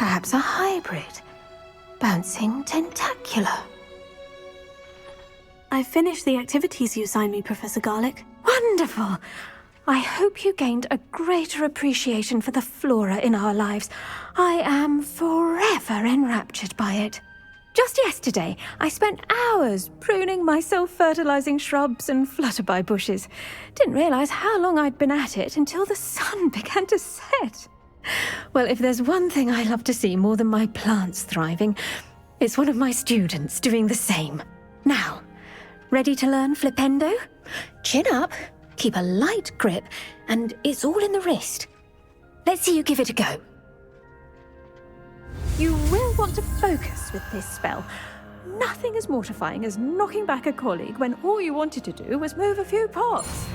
Perhaps a hybrid. Bouncing tentacular. I've finished the activities you assigned me, Professor Garlick. Wonderful! I hope you gained a greater appreciation for the flora in our lives. I am forever enraptured by it. Just yesterday, I spent hours pruning my self-fertilizing shrubs and flutterby bushes. Didn't realize how long I'd been at it until the sun began to set. Well, if there's one thing I love to see more than my plants thriving, it's one of my students doing the same. Now, ready to learn flipendo? Chin up, keep a light grip, and it's all in the wrist. Let's see you give it a go. You will want to focus with this spell. Nothing as mortifying as knocking back a colleague when all you wanted to do was move a few pots.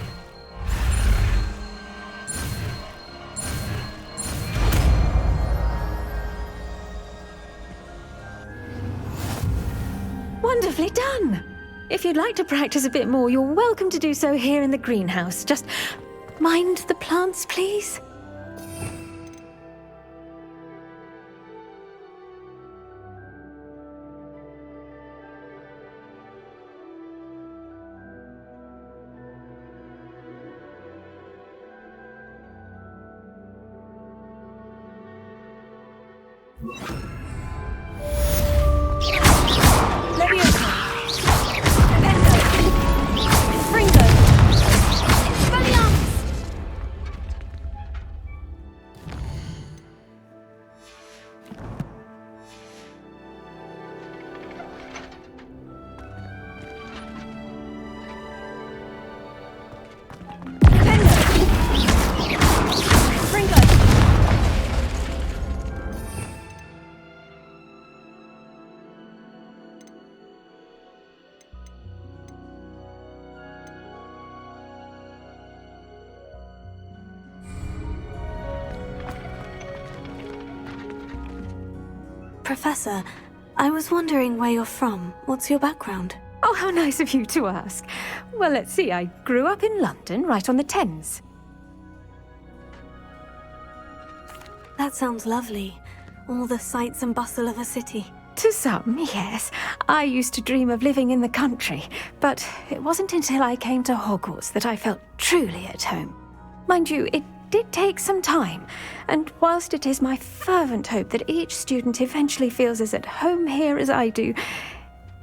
Wonderfully done! If you'd like to practice a bit more, you're welcome to do so here in the greenhouse. Just mind the plants, please. Professor, I was wondering where you're from. What's your background? Oh, how nice of you to ask. Well, let's see, I grew up in London, right on the Thames. That sounds lovely. All the sights and bustle of a city. To some, yes. I used to dream of living in the country, but it wasn't until I came to Hogwarts that I felt truly at home. Mind you, it did take some time, and whilst it is my fervent hope that each student eventually feels as at home here as I do,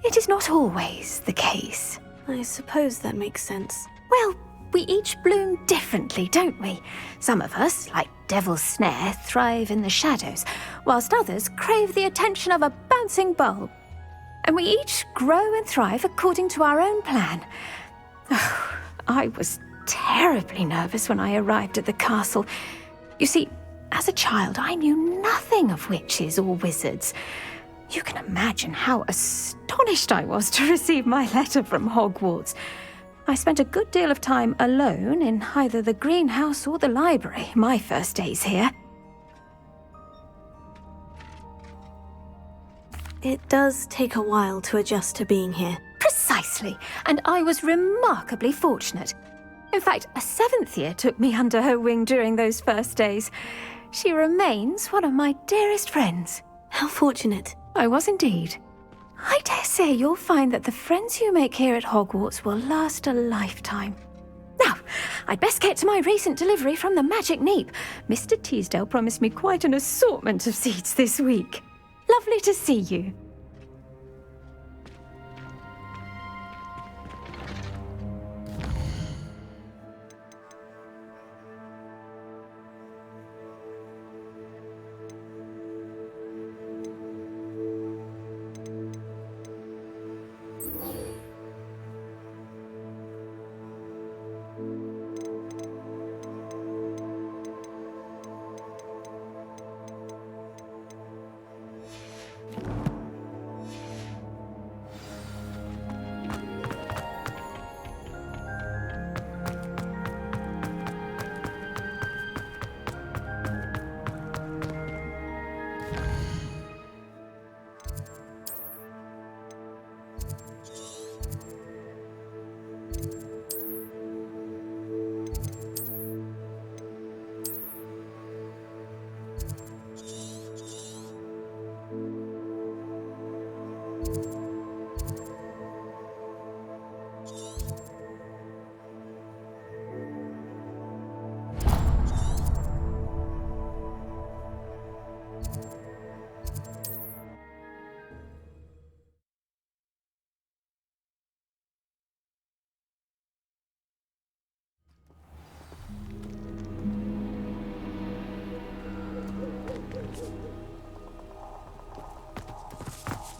it is not always the case. I suppose that makes sense. Well, we each bloom differently, don't we? Some of us, like Devil's Snare, thrive in the shadows, whilst others crave the attention of a bouncing bulb. And we each grow and thrive according to our own plan. Oh, I was terribly nervous when I arrived at the castle. You see, as a child, I knew nothing of witches or wizards. You can imagine how astonished I was to receive my letter from Hogwarts. I spent a good deal of time alone in either the greenhouse or the library my first days here. It does take a while to adjust to being here. Precisely, and I was remarkably fortunate. In fact, a 7th year took me under her wing during those first days. She remains one of my dearest friends. How fortunate. I was indeed. I dare say you'll find that the friends you make here at Hogwarts will last a lifetime. Now, I'd best get to my recent delivery from the Magic Neep. Mr. Teasdale promised me quite an assortment of seeds this week. Lovely to see you.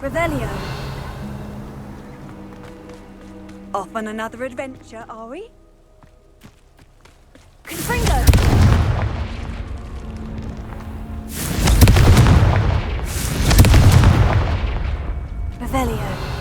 Revelio. Off on another adventure, are we? Confringo. Revelio.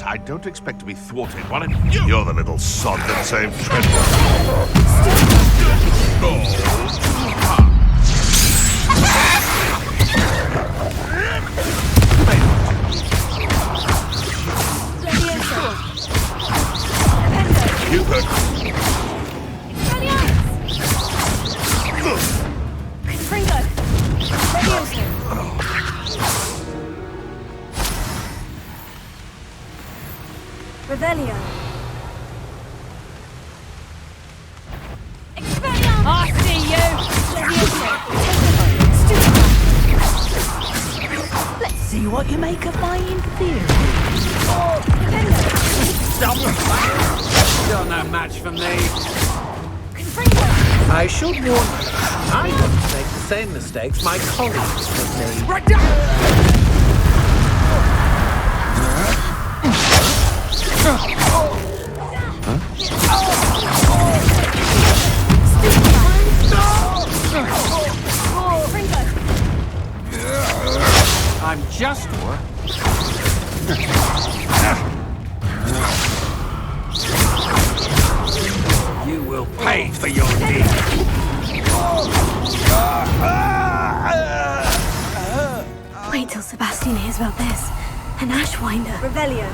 I don't expect to be thwarted while you're the little sod that saved treasure. You heard. Confringo. Revelio. I see you! Let's see what you make of my inferior. You're no match for me. I should warn you, I wouldn't make the same mistakes my colleagues have made. Right down! I'm just You will pay for your deed. Wait till Sebastian hears about this. An Ashwinder. Revelio.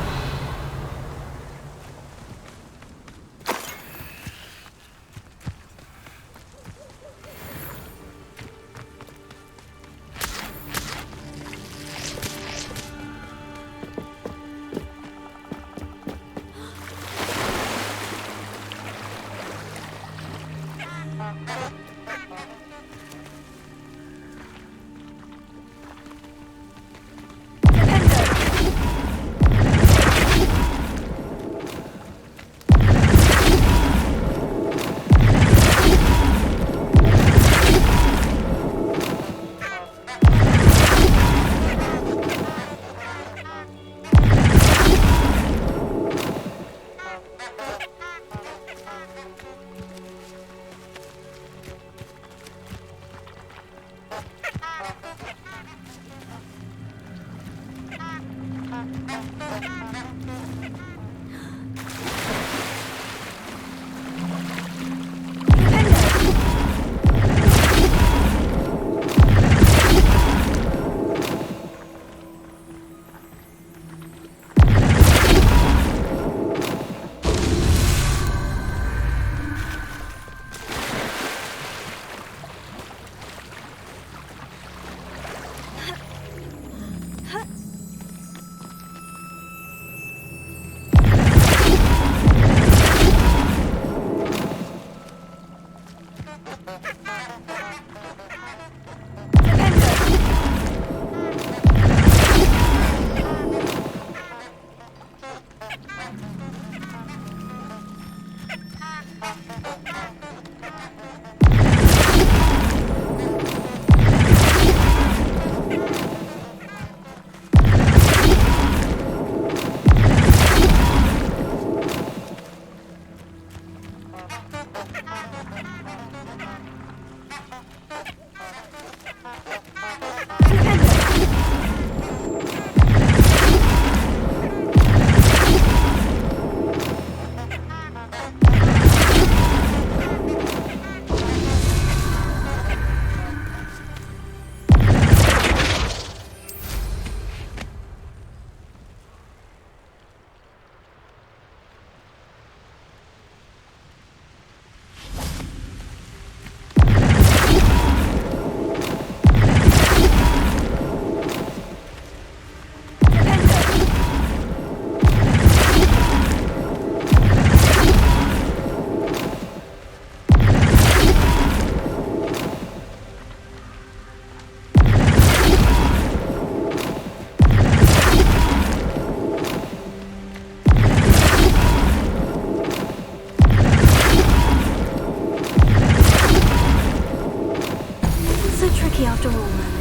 so tricky after all, Merlin.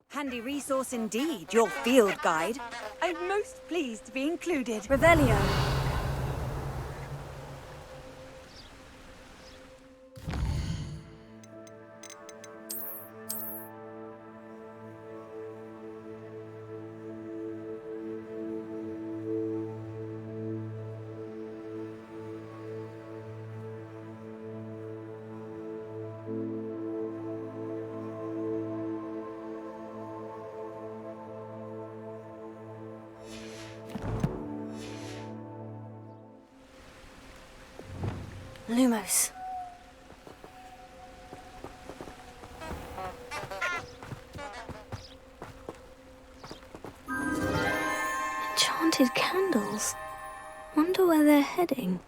Handy resource indeed, your field guide. I'm most pleased to be included. Revelio. Lumos. Enchanted candles. Wonder where they're heading.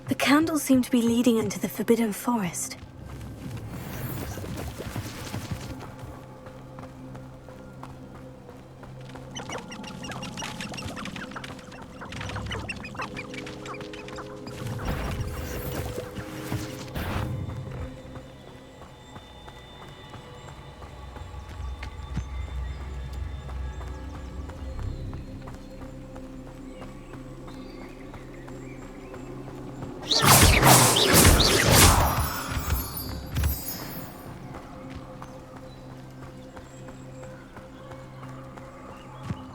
The candles seem to be leading into the Forbidden Forest.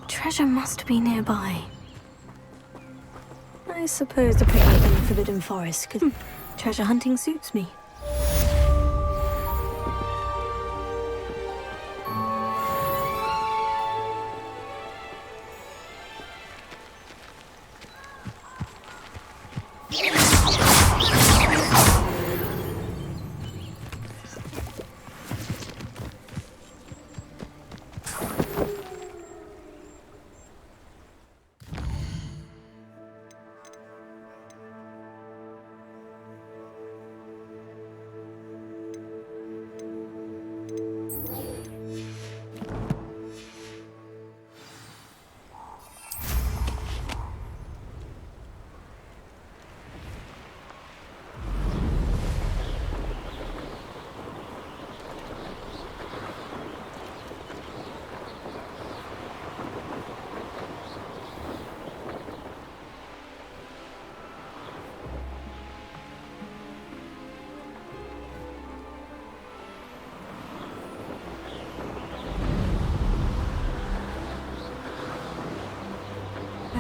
Treasure must be nearby. I suppose the picnic in the Forbidden Forest could... Treasure hunting suits me.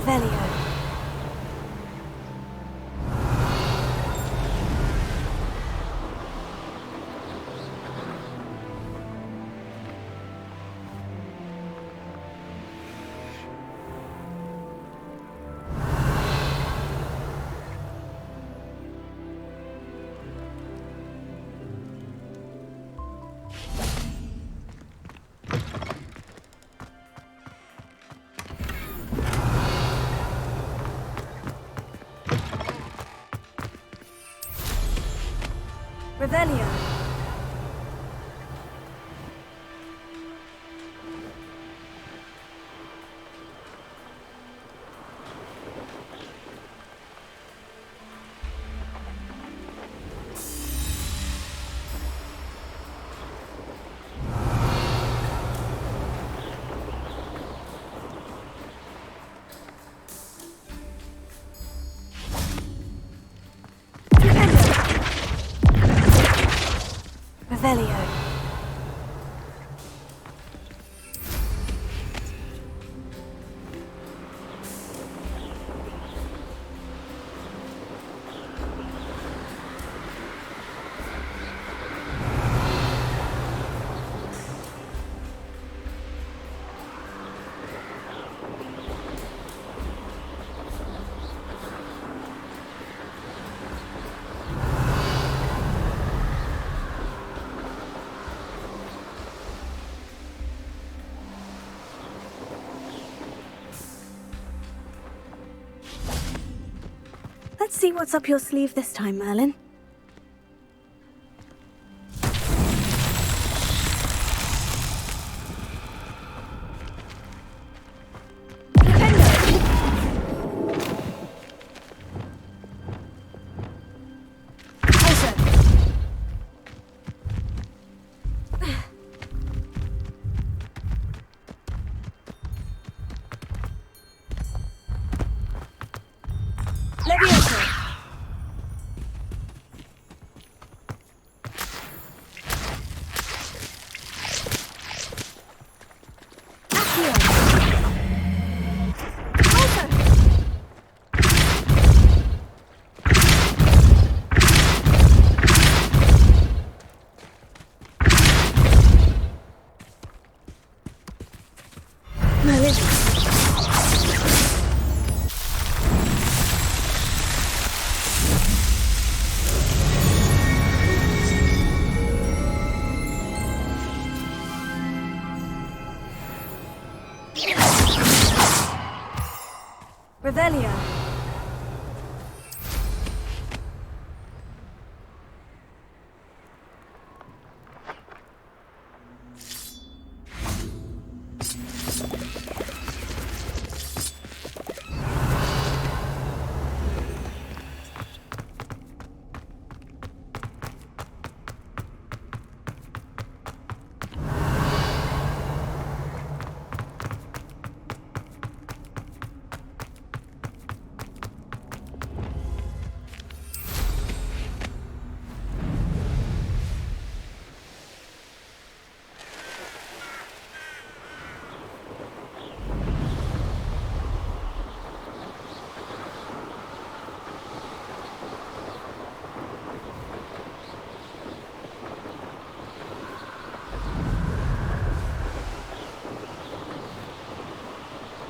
Revelio. Revelio. Revelio. Let's see what's up your sleeve this time, Merlin. Revelio.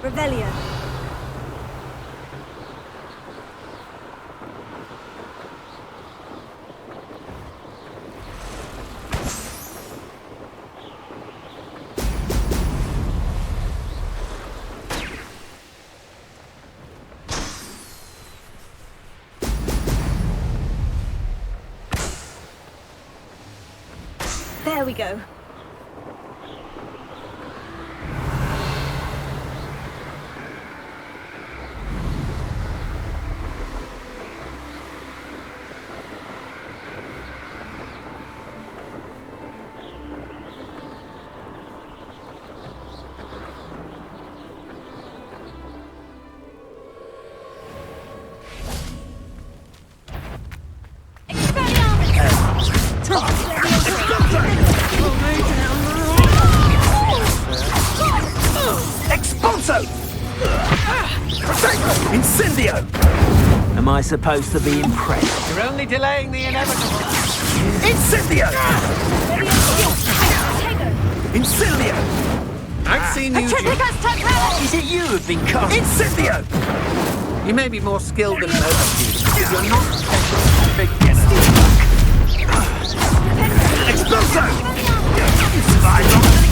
Revelio. There we go. Incendio! Am I supposed to be impressed? You're only delaying the inevitable. Incendio! Incendio! I've seen you. Is it you who've been cast? Incendio! You may be more skilled than most students, but you're not special beginner. Exploso! You survived longer than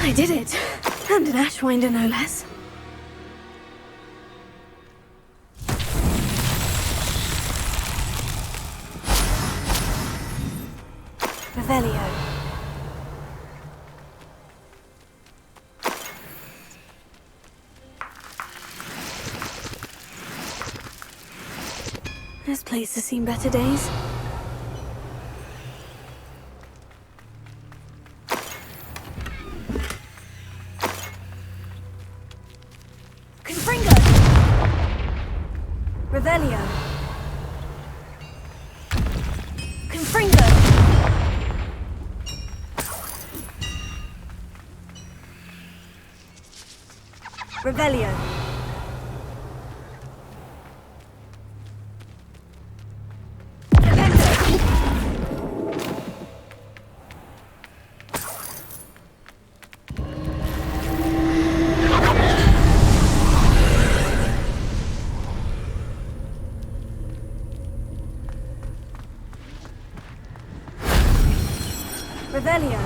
I did it. And an Ashwinder, no less. Revelio. This place has seen better days. Confringo! Revelio. Confringo! Revelio. Revelio.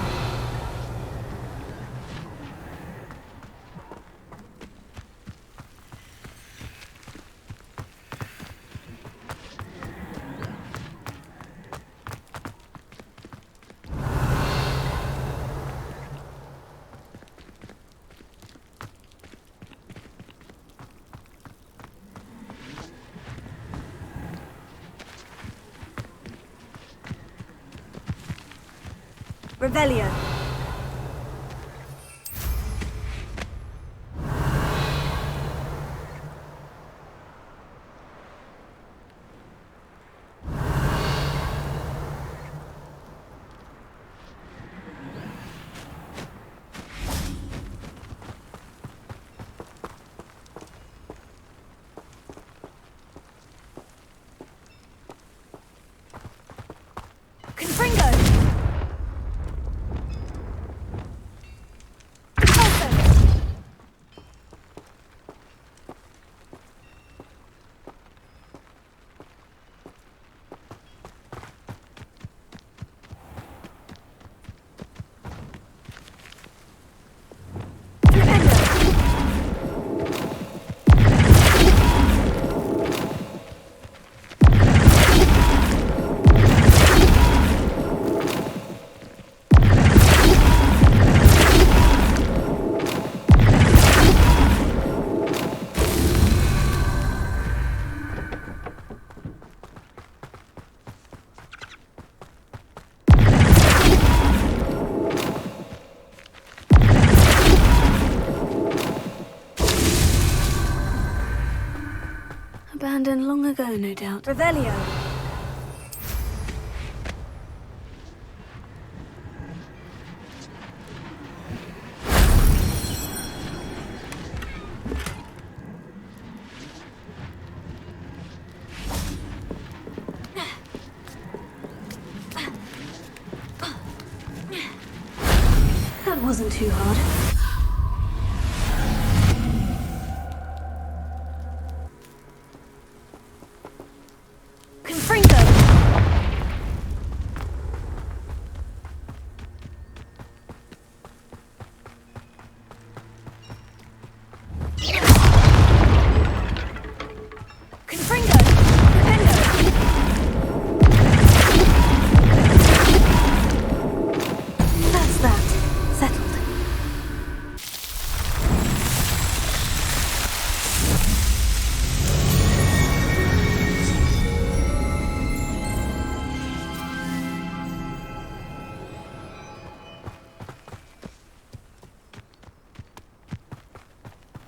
Revelio. Confringo! Abandoned long ago, no doubt. Revelio. That wasn't too hard.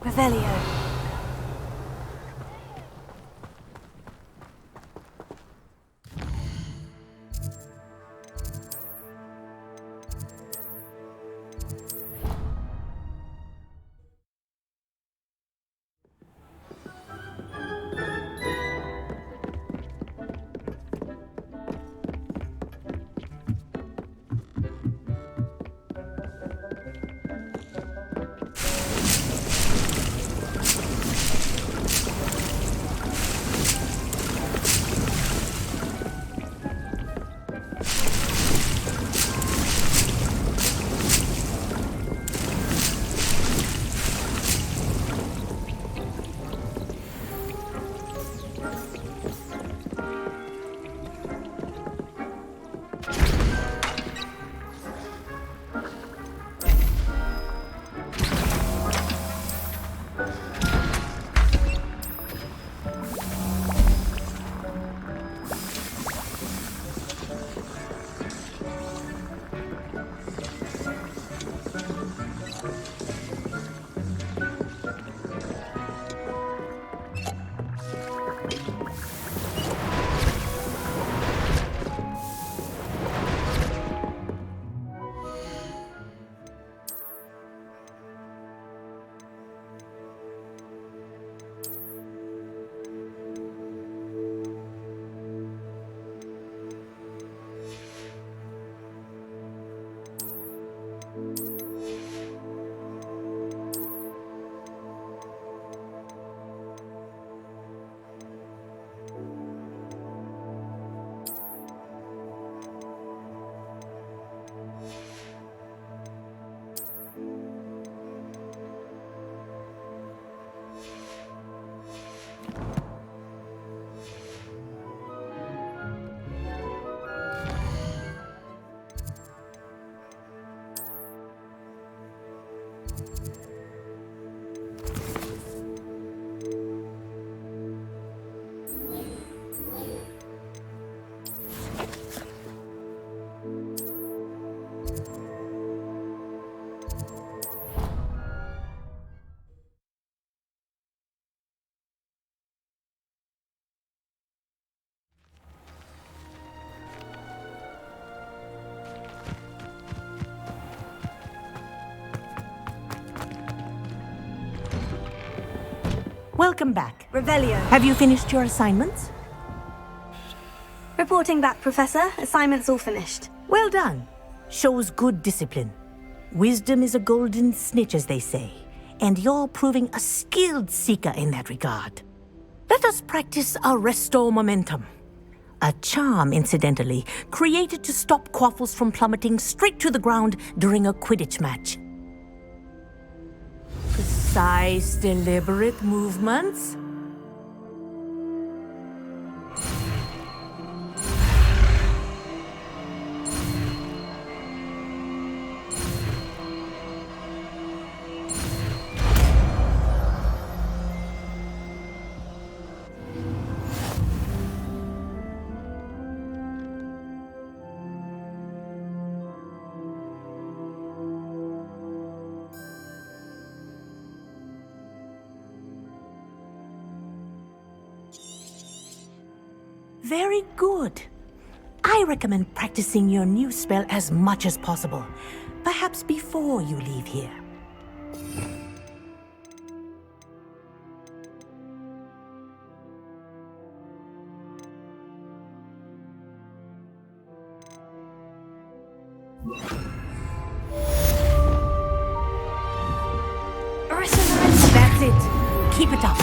Revelio. Welcome back. Revelio. Have you finished your assignments? Reporting back, Professor. Assignment's all finished. Well done. Shows good discipline. Wisdom is a golden snitch, as they say, and you're proving a skilled seeker in that regard. Let us practice our restore momentum. A charm, incidentally, created to stop quaffles from plummeting straight to the ground during a Quidditch match. Precise, deliberate movements. Very good. I recommend practicing your new spell as much as possible, perhaps before you leave here. That's it. Keep it up.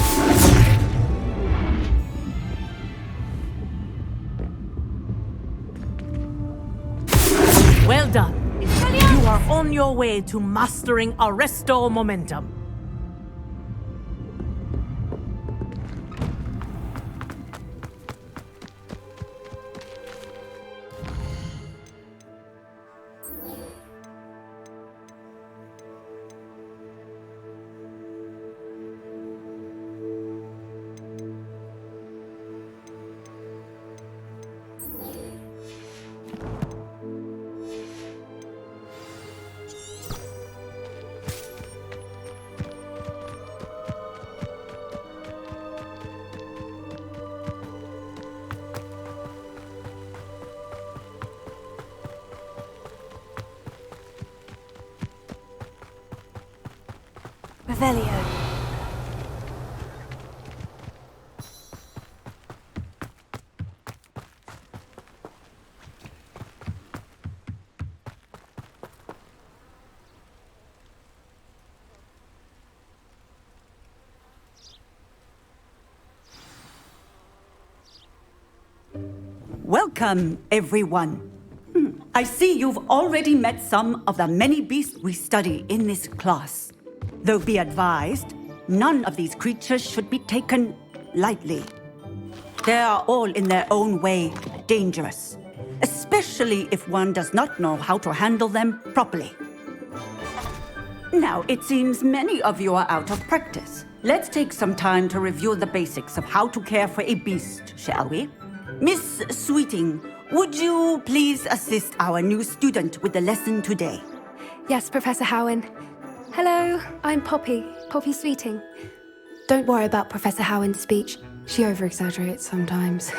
Well done. You are on your way to mastering a restore momentum. Revelio. Welcome, everyone. I see you've already met some of the many beasts we study in this class. Though be advised, none of these creatures should be taken lightly. They are all in their own way dangerous, especially if one does not know how to handle them properly. Now, it seems many of you are out of practice. Let's take some time to review the basics of how to care for a beast, shall we? Miss Sweeting, would you please assist our new student with the lesson today? Yes, Professor Howen. Hello, I'm Poppy Sweeting. Don't worry about Professor Howen's speech. She over-exaggerates sometimes.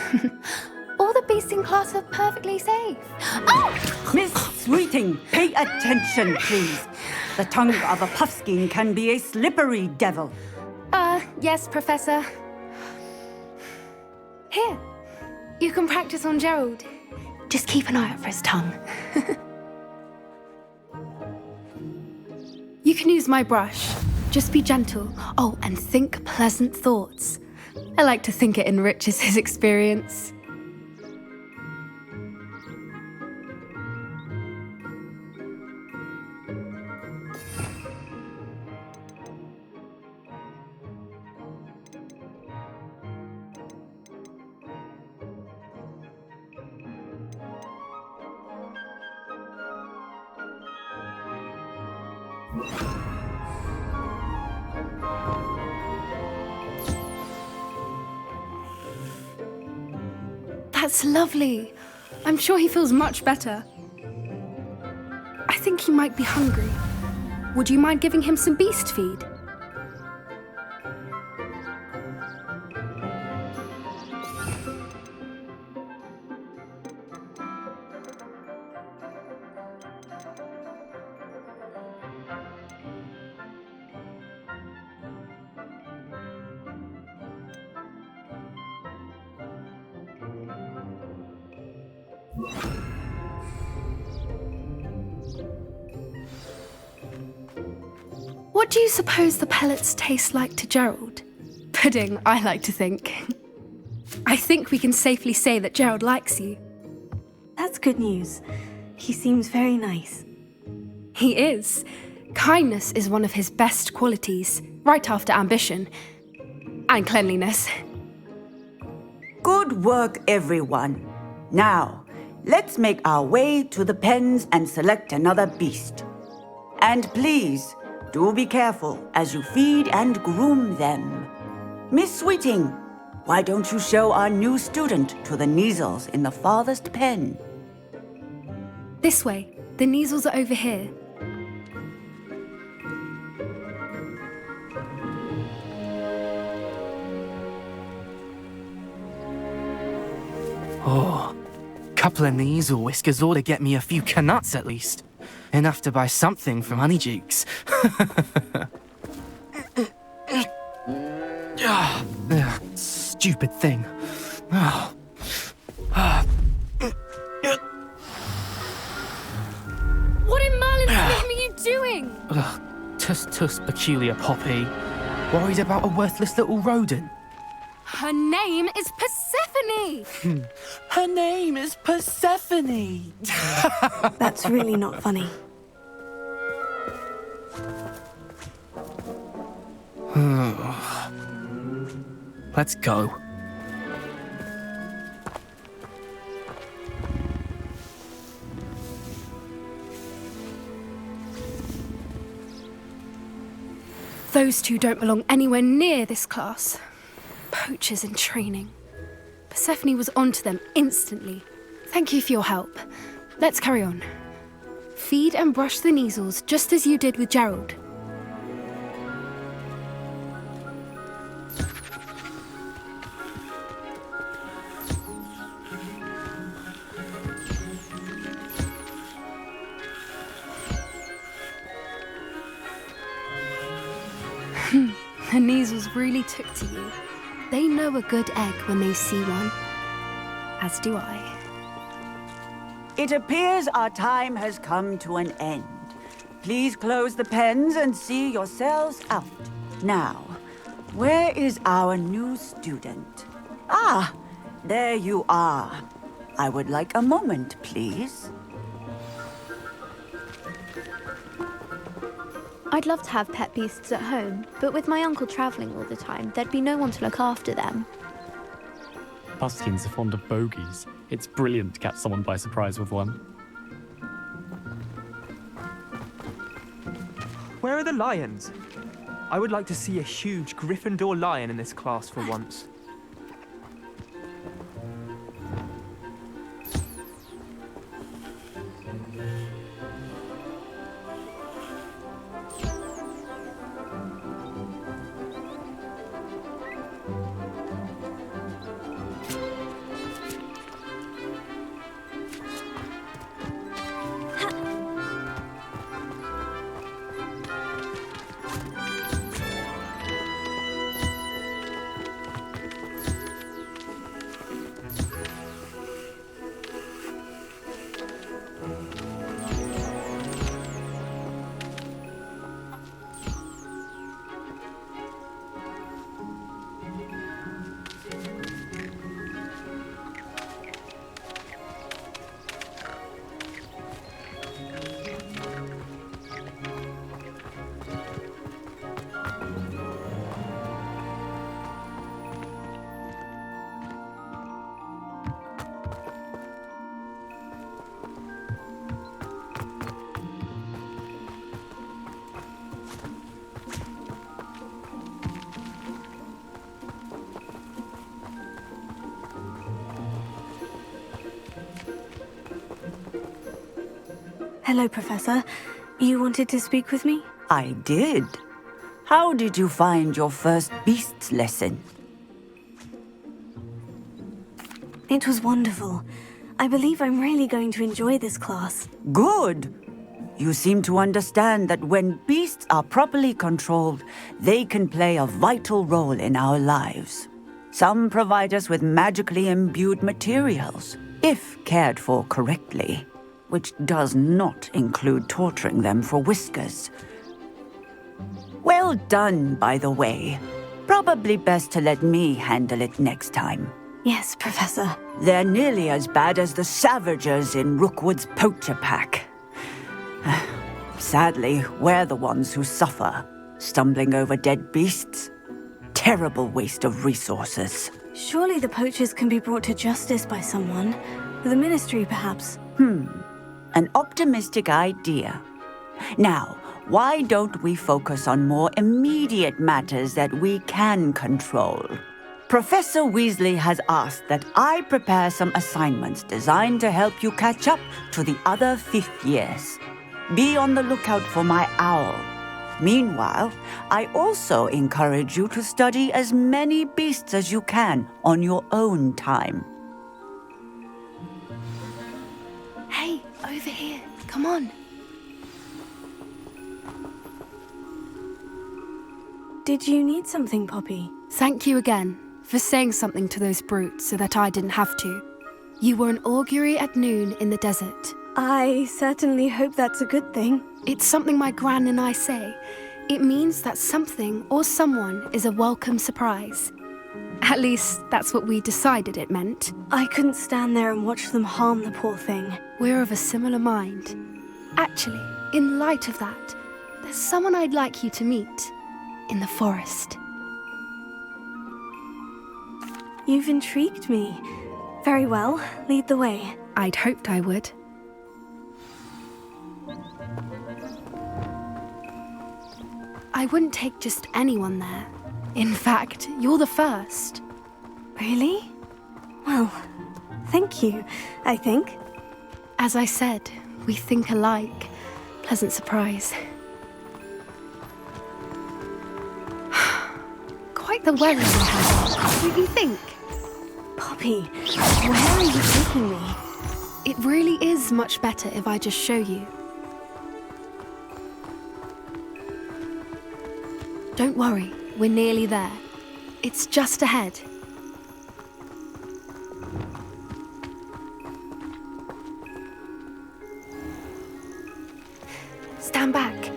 All the beasts in class are perfectly safe. Oh! Miss Sweeting, pay attention, please. The tongue of a puffskein can be a slippery devil. Yes, Professor. Here, you can practice on Gerald. Just keep an eye out for his tongue. You can use my brush. Just be gentle. Oh, and think pleasant thoughts. I like to think it enriches his experience. That's lovely. I'm sure he feels much better. I think he might be hungry. Would you mind giving him some beast feed? What do you suppose the pellets taste like to Gerald? Pudding, I like to think. I think we can safely say that Gerald likes you. That's good news. He seems very nice. He is. Kindness is one of his best qualities, right after ambition. And cleanliness. Good work, everyone. Now, let's make our way to the pens and select another beast. And please, do be careful as you feed and groom them. Miss Sweeting, why don't you show our new student to the Neasels in the farthest pen? This way. The Neasels are over here. Oh, couple of Neasel whiskers ought to get me a few canuts at least. Enough to buy something from Honeydukes. Stupid thing. What in Merlin's name are you doing? Tuss, peculiar Poppy. Worried about a worthless little rodent? Her name is Persephone! Her name is Persephone! That's really not funny. Let's go. Those two don't belong anywhere near this class. Poachers in training. Persephone was onto them instantly. Thank you for your help. Let's carry on. Feed and brush the Neasels just as you did with Gerald. The Neasels really took to you. They know a good egg when they see one. As do I. It appears our time has come to an end. Please close the pens and see yourselves out. Now, where is our new student? Ah, there you are. I would like a moment, please. I'd love to have pet beasts at home, but with my uncle travelling all the time, there'd be no one to look after them. Buskins are fond of bogies. It's brilliant to catch someone by surprise with one. Where are the lions? I would like to see a huge Gryffindor lion in this class for once. Hello, Professor. You wanted to speak with me? I did. How did you find your first beasts lesson? It was wonderful. I believe I'm really going to enjoy this class. Good. You seem to understand that when beasts are properly controlled, they can play a vital role in our lives. Some provide us with magically imbued materials, if cared for correctly, which does not include torturing them for whiskers. Well done, by the way. Probably best to let me handle it next time. Yes, Professor. They're nearly as bad as the Savagers in Rookwood's poacher pack. Sadly, we're the ones who suffer, stumbling over dead beasts. Terrible waste of resources. Surely the poachers can be brought to justice by someone. The Ministry, perhaps. An optimistic idea. Now, why don't we focus on more immediate matters that we can control? Professor Weasley has asked that I prepare some assignments designed to help you catch up to the other 5th years. Be on the lookout for my owl. Meanwhile, I also encourage you to study as many beasts as you can on your own time. Hey, over here. Come on. Did you need something, Poppy? Thank you again for saying something to those brutes so that I didn't have to. You were an augury at noon in the desert. I certainly hope that's a good thing. It's something my gran and I say. It means that something or someone is a welcome surprise. At least, that's what we decided it meant. I couldn't stand there and watch them harm the poor thing. We're of a similar mind. Actually, in light of that, there's someone I'd like you to meet in the forest. You've intrigued me. Very well, lead the way. I'd hoped I would. I wouldn't take just anyone there. In fact, you're the first. Really? Well, thank you, I think. As I said, we think alike. Pleasant surprise. Quite the weather we had, don't you think? Poppy, where are you taking me? It really is much better if I just show you. Don't worry, we're nearly there. It's just ahead. Stand back.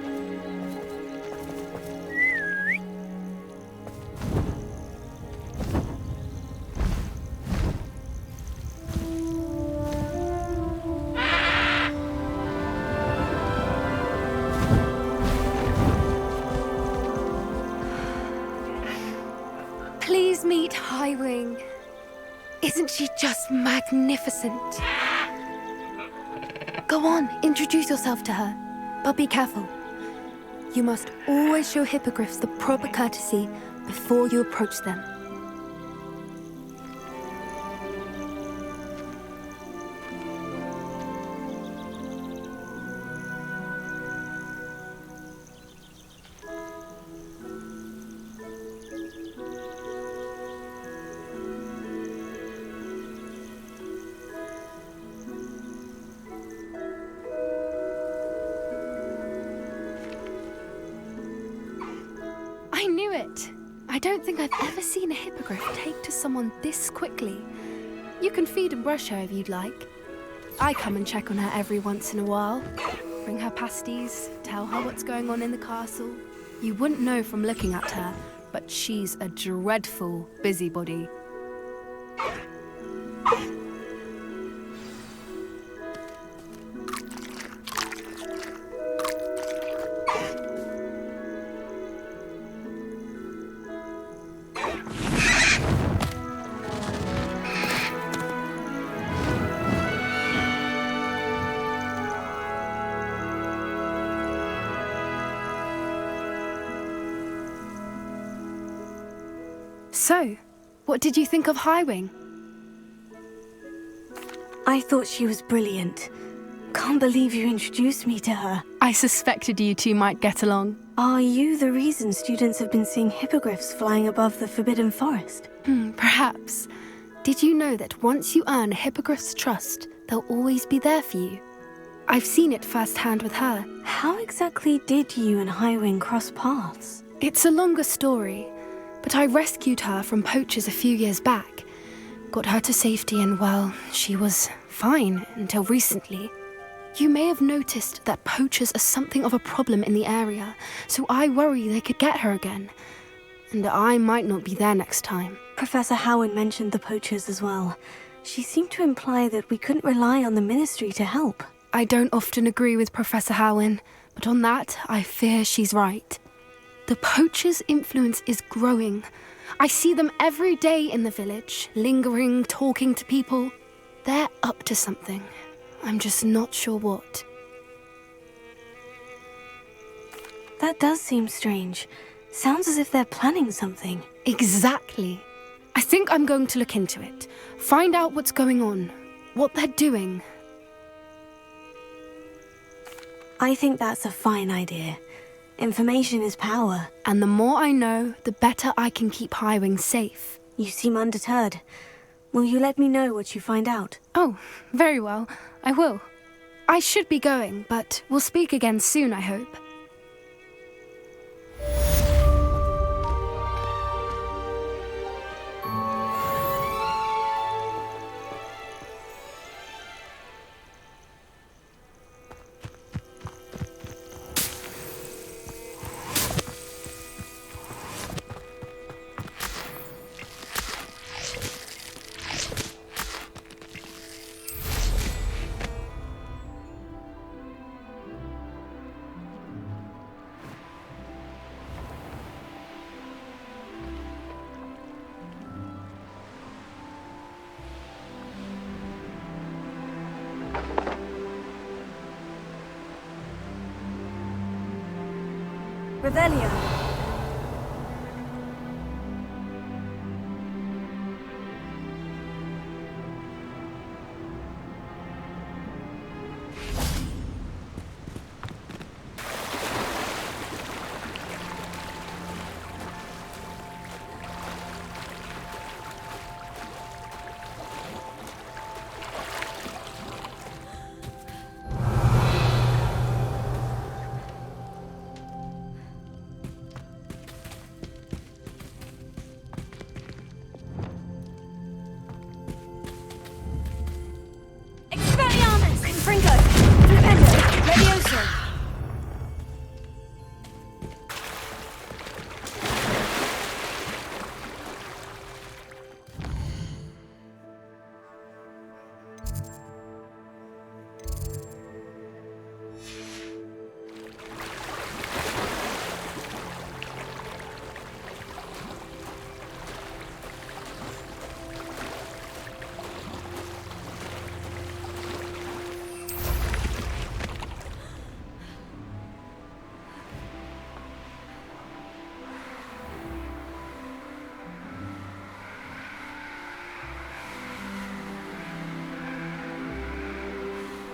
Please meet Highwing. Isn't she just magnificent? Go on, introduce yourself to her. But be careful. You must always show hippogriffs the proper courtesy before you approach them. I knew it! I don't think I've ever seen a hippogriff take to someone this quickly. You can feed and brush her if you'd like. I come and check on her every once in a while. Bring her pasties, tell her what's going on in the castle. You wouldn't know from looking at her, but she's a dreadful busybody. So, what did you think of Highwing? I thought she was brilliant. can't believe you introduced me to her. I suspected you two might get along. Are you the reason students have been seeing hippogriffs flying above the Forbidden Forest? Perhaps. Did you know that once you earn a hippogriff's trust, they'll always be there for you? I've seen it firsthand with her. How exactly did you and Highwing cross paths? It's a longer story, but I rescued her from poachers a few years back. Got her to safety and, well, she was fine until recently. You may have noticed that poachers are something of a problem in the area, so I worry they could get her again. And I might not be there next time. Professor Howard mentioned the poachers as well. She seemed to imply that we couldn't rely on the Ministry to help. I don't often agree with Professor Howard, but on that, I fear she's right. The poachers' influence is growing. I see them every day in the village, lingering, talking to people. They're up to something. I'm just not sure what. That does seem strange. Sounds as if they're planning something. Exactly. I think I'm going to look into it. Find out what's going on, what they're doing. I think that's a fine idea. Information is power. And the more I know, the better I can keep Highwing safe. You seem undeterred. Will you let me know what you find out? Oh, very well. I will. I should be going, but we'll speak again soon, I hope. Revelio.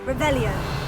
Revelio.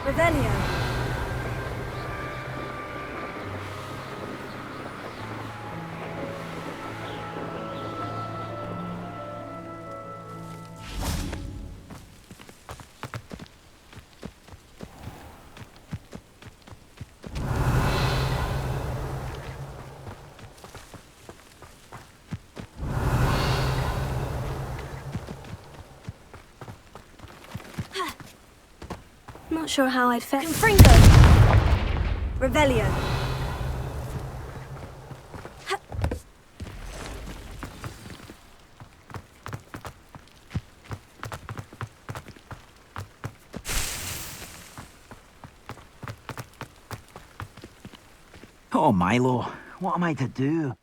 Revelio. Not sure how I'd fare. Confringo! Revelio. Oh, Milo, what am I to do?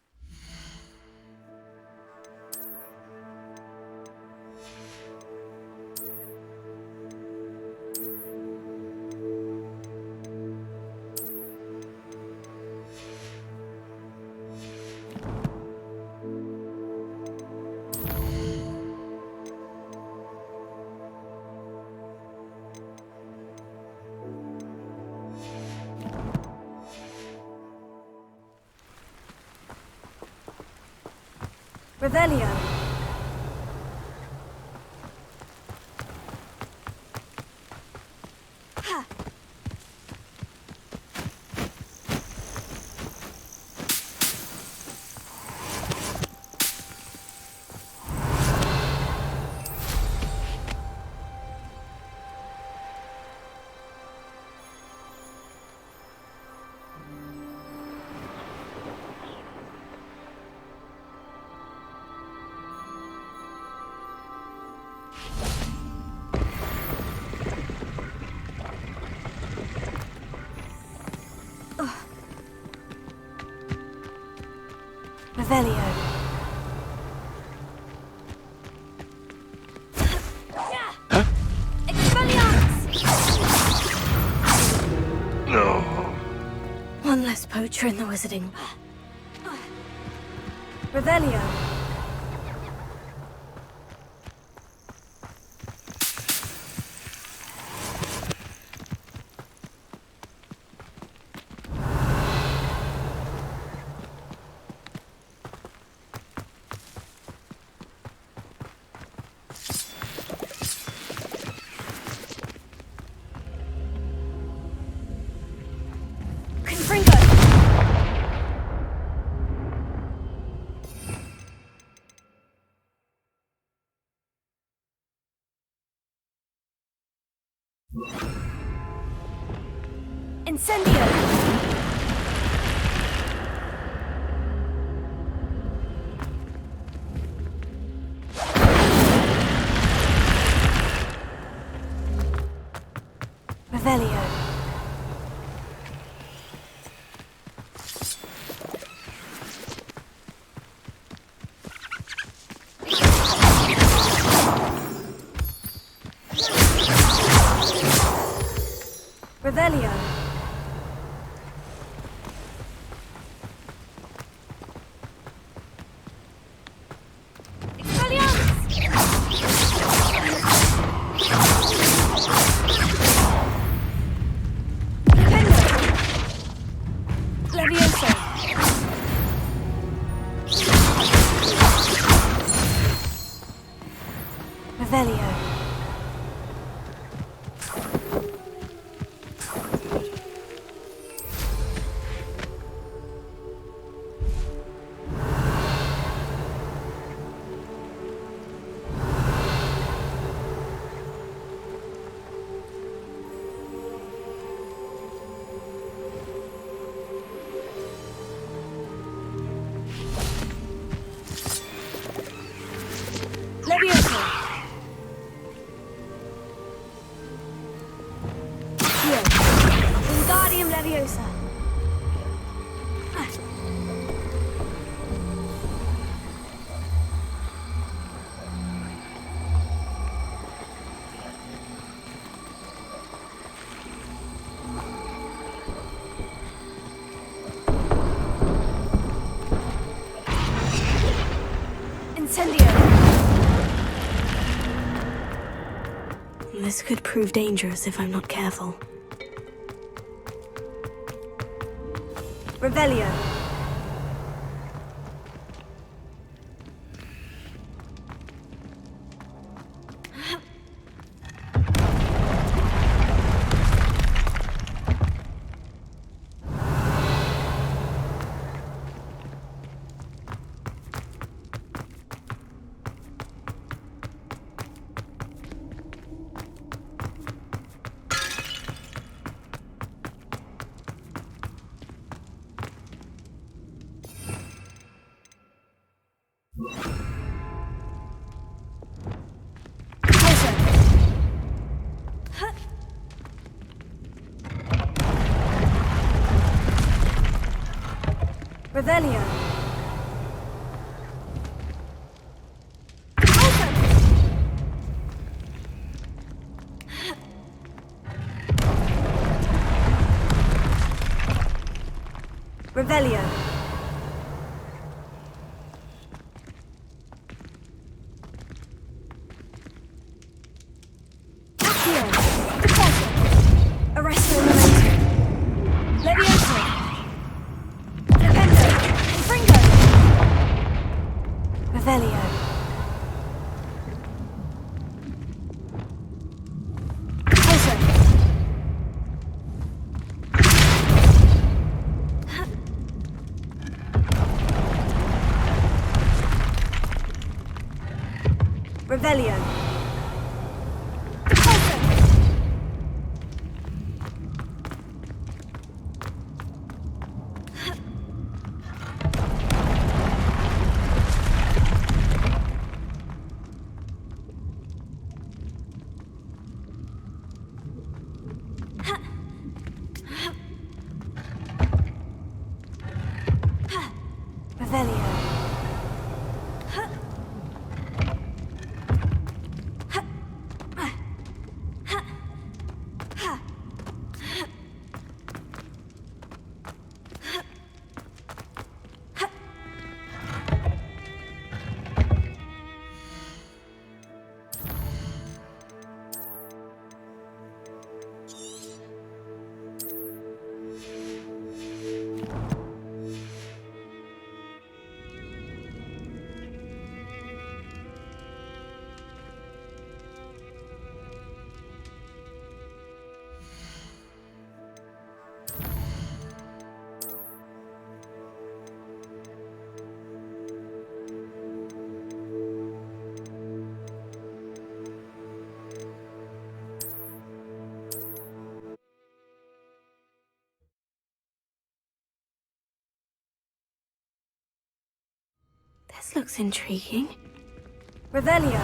Revelio. Revelio. No. One less poacher in the wizarding. Revelio. Incendio! Revelio. Revelio. Revelio. Leviosa. Here. Wingardium Leviosa. Incendio. This could prove dangerous if I'm not careful. Revelio. Revelio. Revelio. Accio. Deposit. Arresto momentum. Levioso. Dependo. Fringo. Revelio. Poison. Revelio. Revelio. This looks intriguing. Revelio.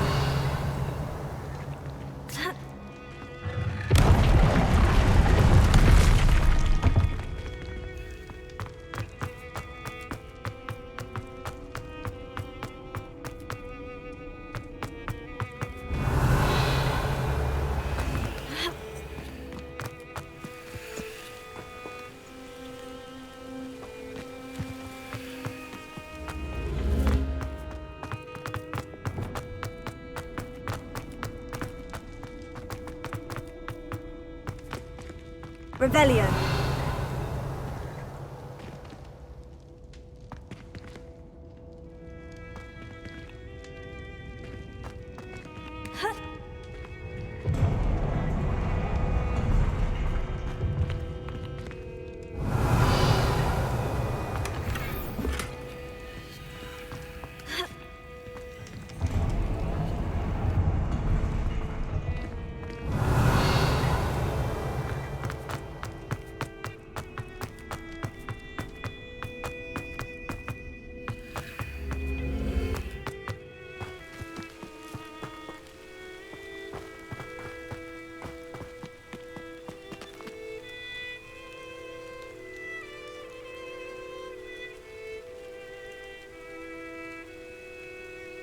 Revelio.